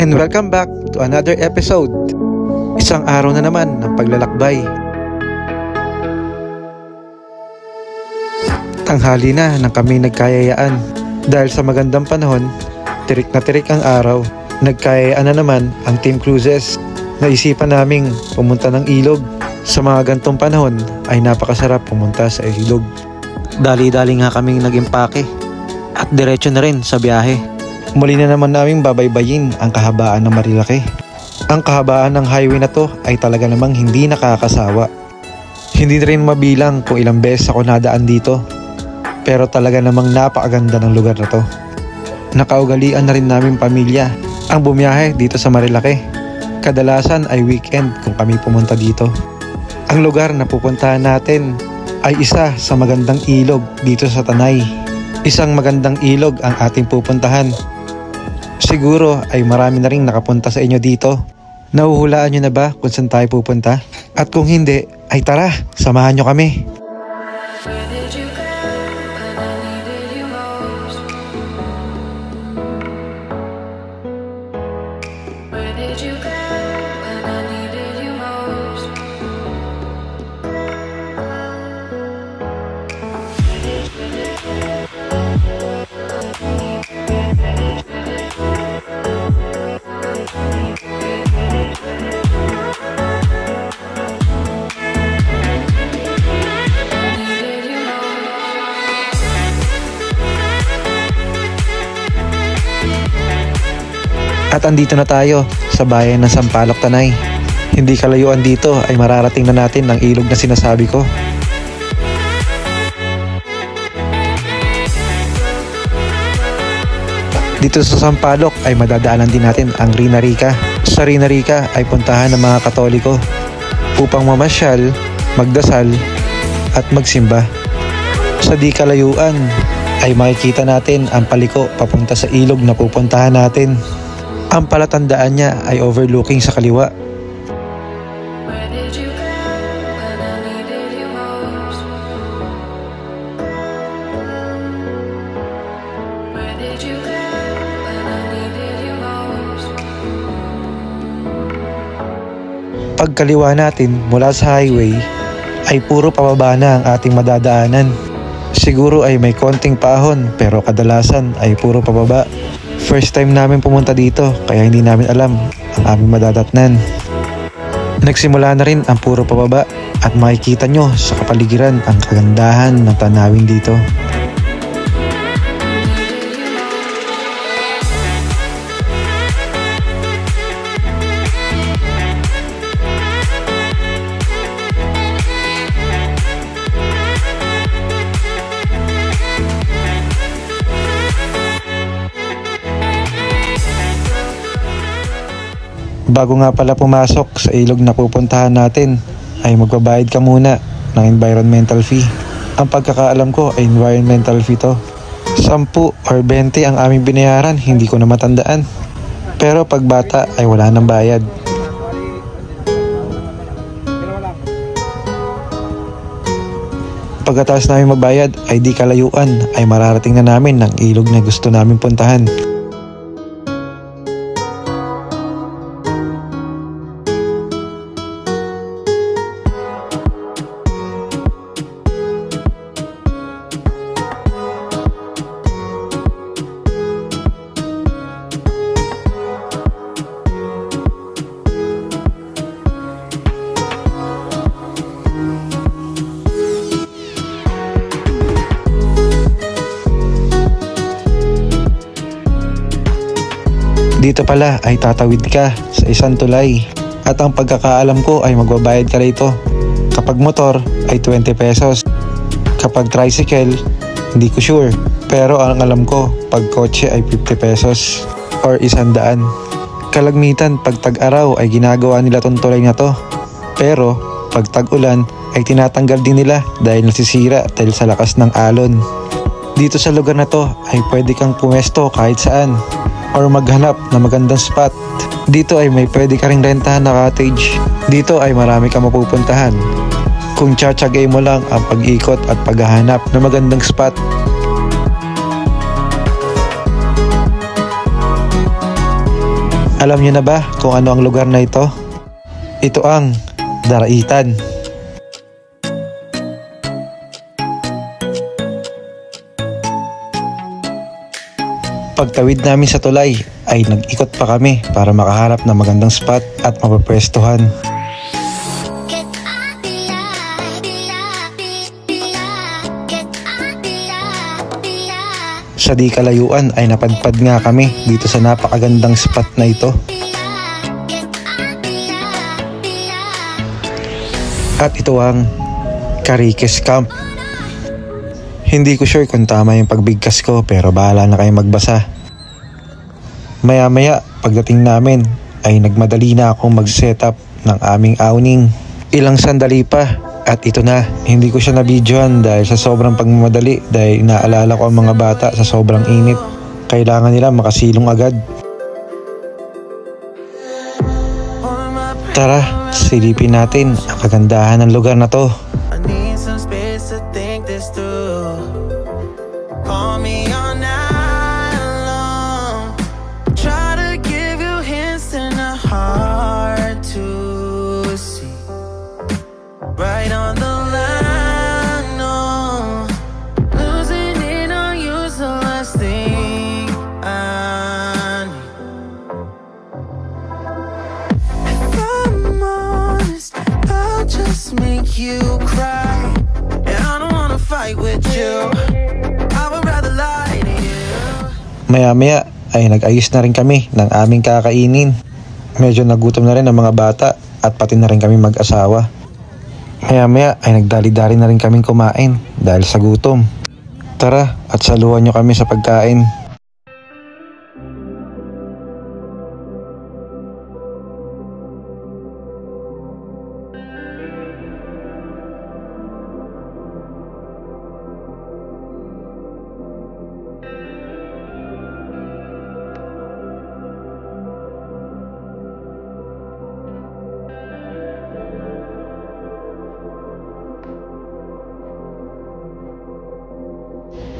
And welcome back to another episode. Isang araw na naman ng paglalakbay. Tanghali na nang kami nagkayayaan. Dahil sa magandang panahon, tirik na tirik ang araw. Nagkayayaan na naman ang Team Cruises. Naisipan naming pumunta ng ilog. Sa mga gantong panahon ay napakasarap pumunta sa ilog. Dali-dali nga kaming nag-impake at diretso na rin sa biyahe. Muli na naman naming babaybayin ang kahabaan ng Marilake. Ang kahabaan ng highway na to ay talaga namang hindi nakakasawa. Hindi na rin mabilang kung ilang beses ako nadaan dito. Pero talaga namang napakaganda ng lugar na to. Nakaugalian na rin namin pamilya ang bumiyahe dito sa Marilake. Kadalasan ay weekend kung kami pumunta dito. Ang lugar na pupuntahan natin ay isa sa magandang ilog dito sa Tanay. Isang magandang ilog ang ating pupuntahan. Siguro ay marami na rin nakapunta sa inyo dito. Nahuhulaan nyo na ba kung saan tayo pupunta? At kung hindi, ay tara, samahan nyo kami. At andito na tayo sa bayan ng Sampaloc, Tanay. Hindi kalayuan dito ay mararating na natin ang ilog na sinasabi ko. Dito sa Sampaloc ay madadaanan din natin ang Rina Rica. Sa Rina Rica ay puntahan ng mga Katoliko upang mamasyal, magdasal at magsimba. Sa di kalayuan ay makikita natin ang paliko papunta sa ilog na pupuntahan natin. Ang palatandaan niya ay overlooking sa kaliwa. Pagkaliwa natin mula sa highway ay puro pababa na ang ating madadaanan. Siguro ay may konting paahon pero kadalasan ay puro pababa. First time namin pumunta dito kaya hindi namin alam ang aming madadatnan. Nagsimula na rin ang puro pababa at makikita nyo sa kapaligiran ang kagandahan ng tanawin dito. Bago nga pala pumasok sa ilog na pupuntahan natin ay magbabayad ka muna ng environmental fee. Ang pagkakaalam ko ay environmental fee to. 10 or 20 ang aming binayaran, hindi ko na matandaan. Pero pag bata ay wala nang bayad. Pagkatapos namin magbayad ay di kalayuan ay mararating na namin ng ilog na gusto namin puntahan. Dito pala ay tatawid ka sa isang tulay at ang pagkakaalam ko ay magbabayad ka rito. Kapag motor ay 20 pesos. Kapag tricycle, hindi ko sure. Pero ang alam ko, pag kotse ay 50 pesos or 100. Kalagmitan pag tag-araw ay ginagawa nila tong tulay na to. Pero pag tag-ulan ay tinatanggal din nila dahil nasisira dahil sa lakas ng alon. Dito sa lugar na to ay pwede kang pumesto kahit saan or maghanap na magandang spot. Dito ay may pwede ka ring rentahan na cottage. Dito ay marami kang mapupuntahan kung tsatsagay mo lang ang pag-ikot at paghahanap ng magandang spot. Alam niyo na ba kung ano ang lugar na ito? Ito ang Daraitan. Pagtawid namin sa tulay ay nag-ikot pa kami para makahanap ng magandang spot at mapapwestuhan. Sa di kalayuan ay napadpad nga kami dito sa napakagandang spot na ito. At ito ang Cariques Camp. Hindi ko sure kung tama yung pagbigkas ko pero bahala na kayong magbasa. Maya-maya pagdating namin ay nagmadali na akong mag-setup ng aming awning. Ilang sandali pa at ito na. Hindi ko siya na-videohan dahil sa sobrang pagmamadali dahil naalala ko ang mga bata sa sobrang init. Kailangan nila makasilong agad. Tara, silipin natin ang kagandahan ng lugar na to. Make you cry, and I don't wanna fight with you. I would rather lie to you. Maya-maya ay nag-ayos na rin kami ng aming kakainin. Medyo nagutom na rin ang mga bata at pati na rin kami mag-asawa. Maya-maya ay nagdali-dali na rin kaming kumain dahil sa gutom. Tara at saluhan nyo kami sa pagkain.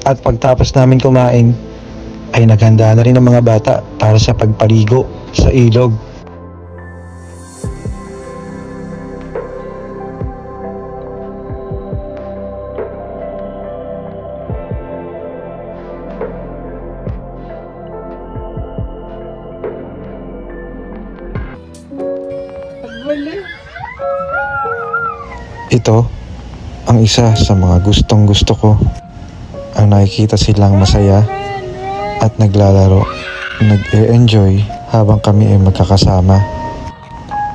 At pagtapos namin kumain, ay naghanda na rin ang mga bata para sa pagpaligo sa ilog. Ito ang isa sa mga gustong gusto ko. Ang nakikita silang masaya at naglalaro, nag-e-enjoy habang kami ay magkakasama.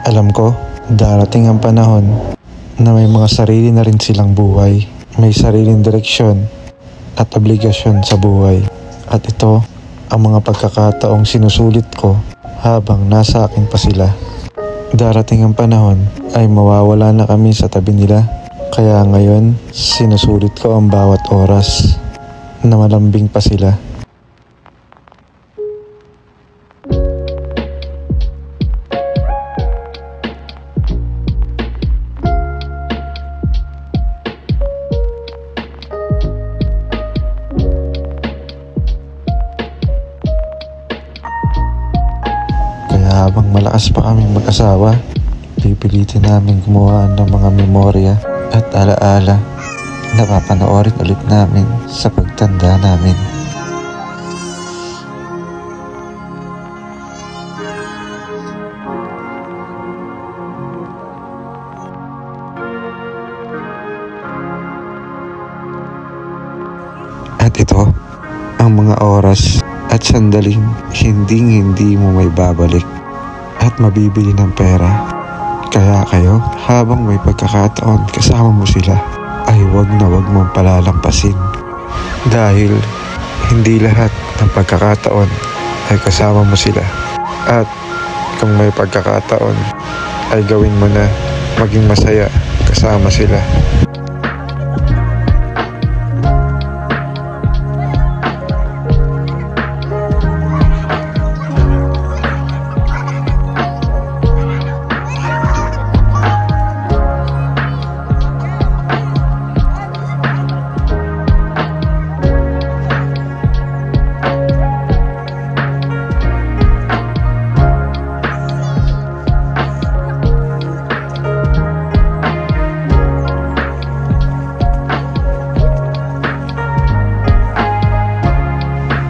Alam ko, darating ang panahon na may mga sarili na rin silang buhay. May sariling direksyon at obligasyon sa buhay. At ito ang mga pagkakataong sinusulit ko habang nasa akin pa sila. Darating ang panahon ay mawawala na kami sa tabi nila. Kaya ngayon, sinusulit ko ang bawat oras na malambing pa sila. Kaya habang malakas pa kaming mag-asawa, pipilitin namin gumawa ng mga memorya at alaala na papanoorin ulit namin sa pagtanda namin. At ito ang mga oras at sandaling hindi mo may babalik at mabibili ng pera. Kaya kayo, habang may pagkakataon kasama mo sila, ay wag na wag mong palalampasin. Dahil hindi lahat ng pagkakataon ay kasama mo sila. At kung may pagkakataon, ay gawin mo na maging masaya kasama sila.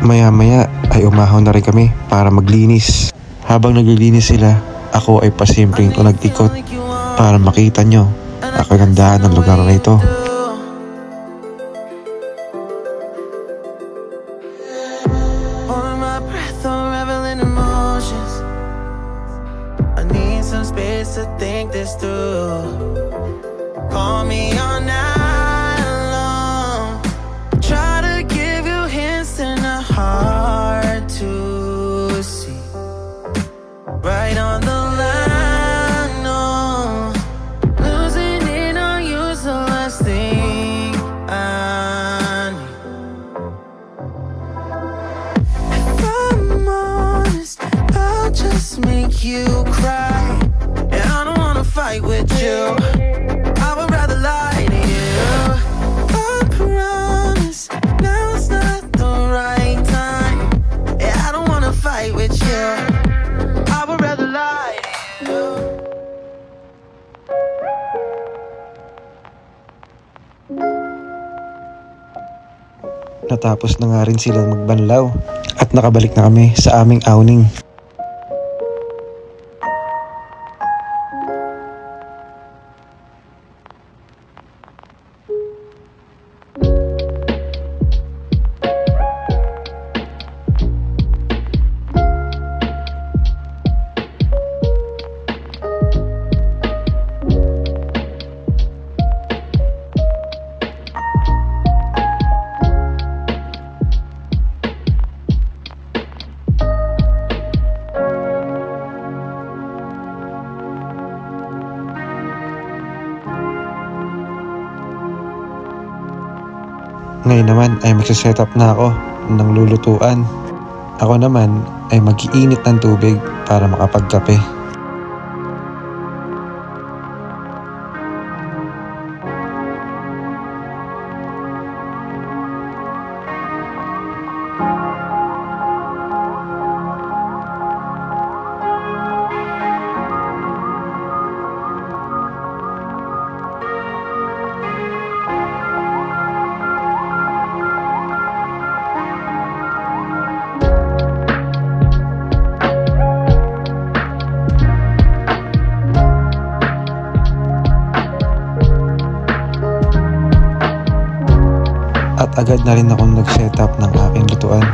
Maya-maya ay umahaw na rin kami para maglinis. Habang naglilinis sila, ako ay pasimpleng nagtikot para makita nyo ang kagandahan ng lugar na ito. Holding my breath, unraveling emotions. I need some space to think this through. Call me all night long. Try to give you hints and a hard to see. Right on the line, no. Losing it on you's the last thing I need. If I'm honest, I'll just make you cry. And I don't wanna fight with you. I would rather lie to you. I promise now's not the right time. And I don't wanna fight with you. I would rather lie to you. Natapos na nga rin sila magbanlaw at nakabalik na kami sa aming awning. Ngayon naman ay magsiset up na ako ng lulutuan. Ako naman ay mag-iinit ng tubig para makapagkape. At agad na rin akong nag-setup ng aking lutuan.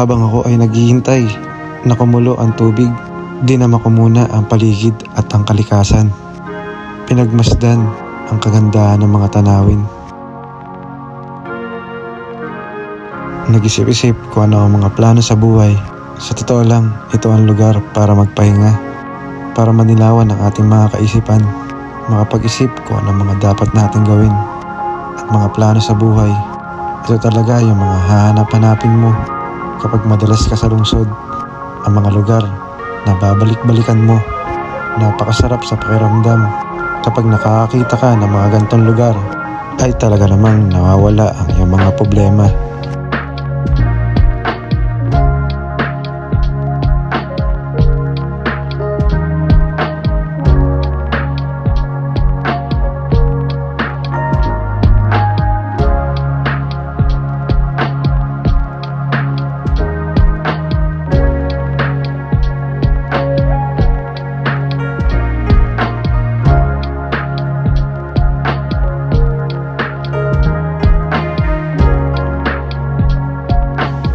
Habang ako ay naghihintay na kumulo ang tubig, dinama ko muna ang paligid at ang kalikasan. Pinagmasdan ang kagandahan ng mga tanawin. Nag-isip-isip kung ano ang mga plano sa buhay. Sa totoo lang, ito ang lugar para magpahinga, para manilawan ang ating mga kaisipan, makapag-isip kung ano ang mga dapat natin gawin, at mga plano sa buhay. Ito talaga yung mga hahanap-hanapin mo kapag madalas ka sa lungsod, ang mga lugar na babalik-balikan mo. Napakasarap sa pakiramdam kapag nakakakita ka ng mga gantong lugar, ay talaga namang nawawala ang iyong mga problema.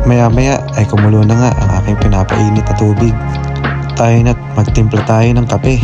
Maya-maya ay kumulo na nga ang aking pinapainit na tubig. Tayo na't magtimpla tayo ng kape.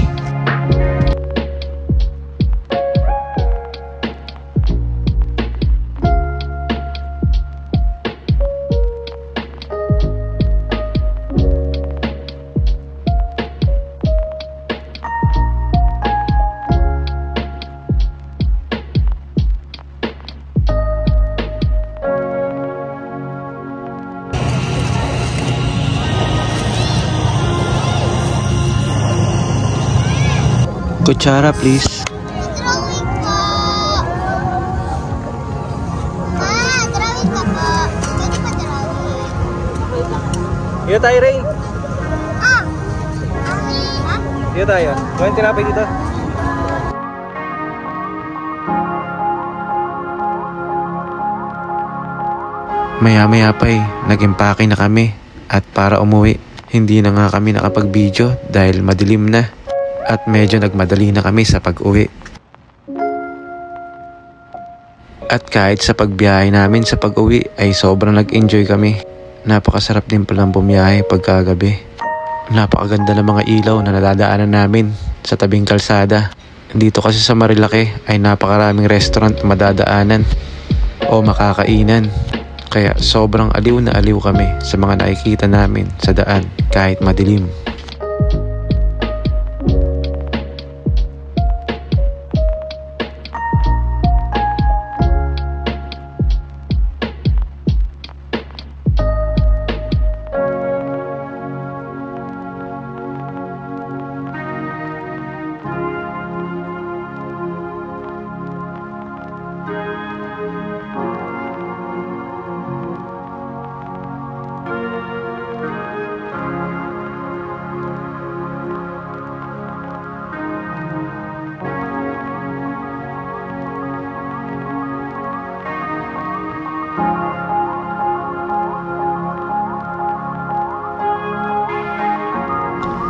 Kutsara please. Drawing po. Drawing ka po. Pwede pa drawing. Dito tayo, Rain. Ha? Dito tayo. Gawin tinapay dito. Maya-maya pa nag-impake na kami. At para umuwi, hindi na nga kami nakapag-video dahil madilim na. At medyo nagmadali na kami sa pag-uwi. At kahit sa pagbiyahe namin sa pag-uwi ay sobrang nag-enjoy kami. Napakasarap din palang bumiyahe pagkagabi. Napakaganda ng mga ilaw na nadadaanan namin sa tabing kalsada. Dito kasi sa Marilake ay napakaraming restaurant madadaanan o makakainan. Kaya sobrang aliw na aliw kami sa mga nakikita namin sa daan kahit madilim.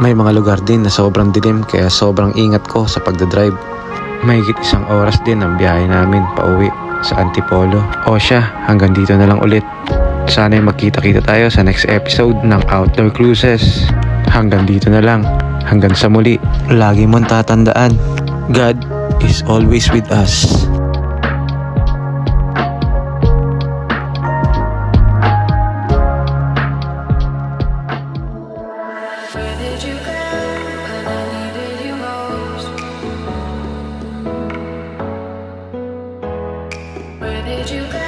May mga lugar din na sobrang dilim kaya sobrang ingat ko sa pagdadrive. Mahigit 1 oras din ang biyahe namin pauwi sa Antipolo. O siya, hanggang dito na lang ulit. Sana'y magkita-kita tayo sa next episode ng Outdoor Cruises. Hanggang dito na lang. Hanggang sa muli. Lagi mong tatandaan, God is always with us. Where did you go when I needed you most? Where did you go?